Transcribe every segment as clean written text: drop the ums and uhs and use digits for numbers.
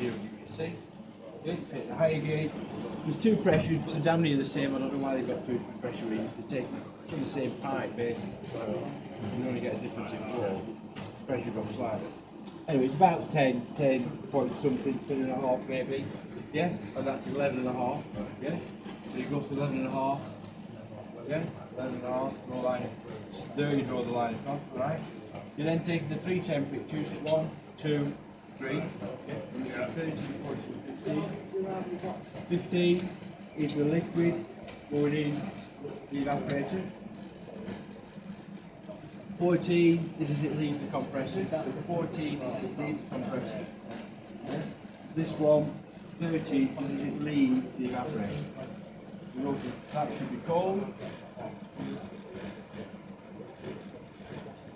0 degrees C. Okay, take the higher gauge. There's two pressures, but they're damn near the same. I don't know why they've got two pressure readings. They take from the same pipe, basically. So you only get a difference in flow. Pressure drops slightly. Anyway, it's about 10 point something, 10.5 maybe. Yeah, so that's 11.5. Yeah, so you go to 11.5. Yeah, 11.5. Draw a line. There you draw the line across, right? You then take the three temperatures, 1, 2, 3. Yeah. 13, 14, 15. 15 is the liquid going in the evaporator. 14 is as it leaves the compressor. That's the 14 as it leaves the compressor. Yeah. This one, 13 is as it leaves the evaporator. That should be cold.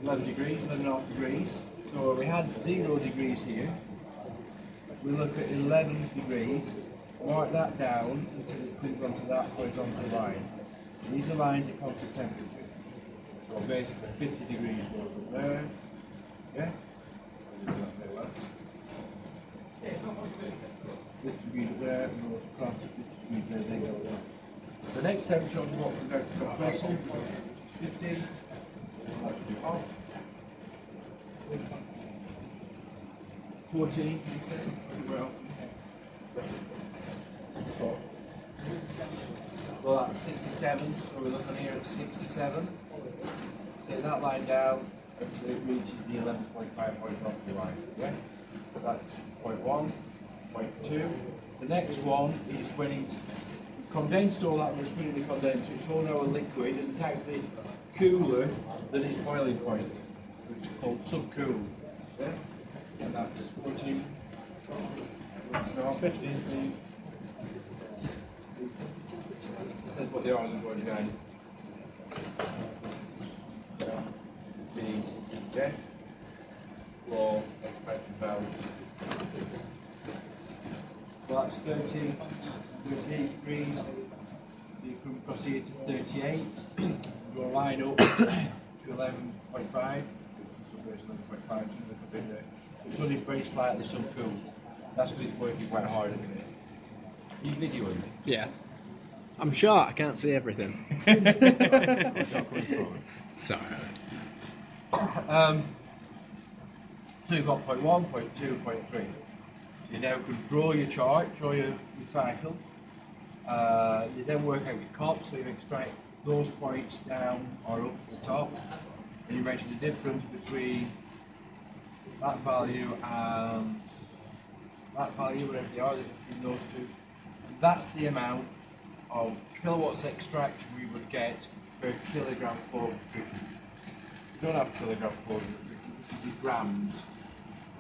11 degrees, 11.5 degrees. So we had 0 degrees here. We look at 11 degrees, mark that down until it comes onto that horizontal line. These are lines at constant temperature. So basically 50 degrees goes up there. Yeah? 50 degrees up there, and goes across to 50 degrees there, then goes up. The next temperature on what we're going to compressor, 50. Off. 14, well, that's 67, so we're looking here at 67. Take that line down until it reaches the 11.5 horizontal line. Yeah? That's point 1, point 2. The next one is when it's condensed all that, we're putting the condenser, it's all now a liquid, and it's actually cooler than its boiling point, which is called subcooled. Yeah? And that's 14. No, 15. That's what the arms are going behind. 15. Okay? Flow, expected value. So that's 38 degrees. You come across here to 38. Draw a line up to 11.5. It's 11.5, it's only very slightly subcooled. That's because it's working quite hard, isn't it? Are you videoing? Yeah. I'm short, I can't see everything. Sorry. So you've got point 1, point 2, point 3. So you now can draw your chart, draw your cycle. You then work out your COP, so you extract those points down or up to the top. And you measure the difference between that value and that value, whatever they are, between those two. And that's the amount of kilowatts extraction we would get per kilogram flow of refrigerant. We don't have kilogram flow of refrigerant, this is grams.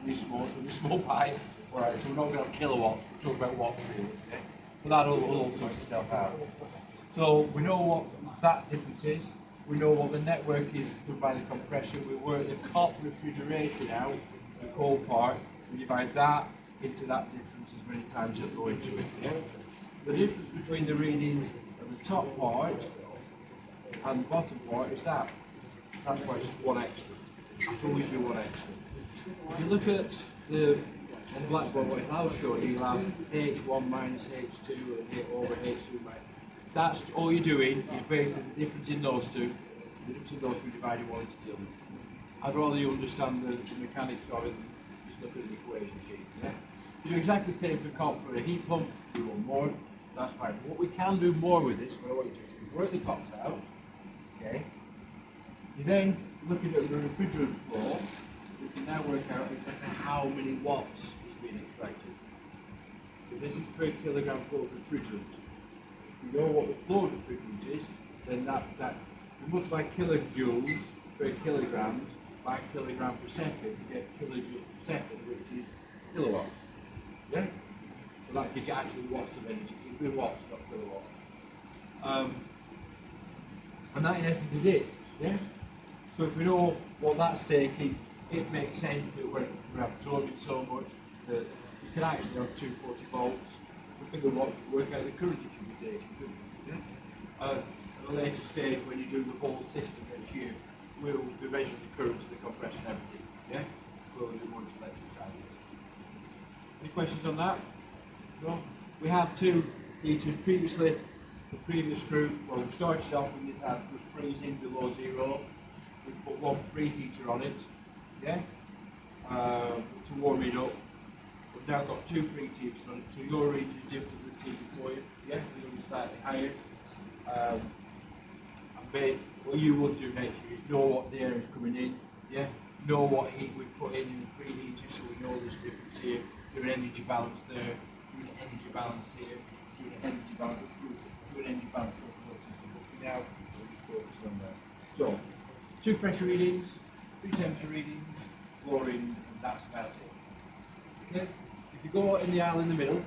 Really small pipe. Alright, so we're not going to have kilowatts, we're talking about watts really. Okay? But that'll all sort itself out. So we know what that difference is. We know what the network is done by the compressor. We work the COP refrigeration out, the cold part. We divide that into that difference as many times as it go into it. Yeah? The difference between the readings of the top part and the bottom part is that. That's why it's just one extra. It's always be one extra. If you look at the on blackboard, what I'll show you, you'll have H1 minus H2 and over H2 minus. That's all you're doing is basically the difference in those two. The difference in those two dividing one into the other. I'd rather you understand the mechanics of it than just look at an equation sheet. Yeah? You do exactly the same for COP for a heat pump. You want more, that's fine. What we can do more with this, what I want you to do is work the COPs out. Okay. You then looking at the refrigerant flow, we can now work out exactly how many watts is being extracted. So this is per kilogram flow of refrigerant. If you know what the flow of refrigerant is, then that you multiply kilojoules per kilogram by kilogram per second, you get kilojoules per second, which is kilowatts. Yeah? So that gives you actually watts of energy. It's in watts, not kilowatts. And that in essence is it. Yeah? So if we know what that's taking, it makes sense that we're absorbing so much that you can actually have 240 volts. Look at the watts, work out the current it should be taking. Yeah? At a later stage, when you do the whole system next year, we'll be measuring the current of the compressor and everything. Yeah? We'll do more electric side. questions on that? No? We have two heaters. Previously, the previous group, well, we started off with this had was freezing below zero. We put one preheater on it, yeah, to warm it up. We've now got two preheaters on it, so your reading is different than the tea before you, yeah, you'll be slightly higher. And what you would do next year is know what the air is coming in, yeah, know what heat we put in the preheater, so we know there's a difference here. Do an energy balance there, do an energy balance here, do an energy balance, do an energy balance both of those systems. But for now, we're just focusing on there. So, two pressure readings, three temperature readings, flow readings, and that's about it. Okay? If you go in the aisle in the middle,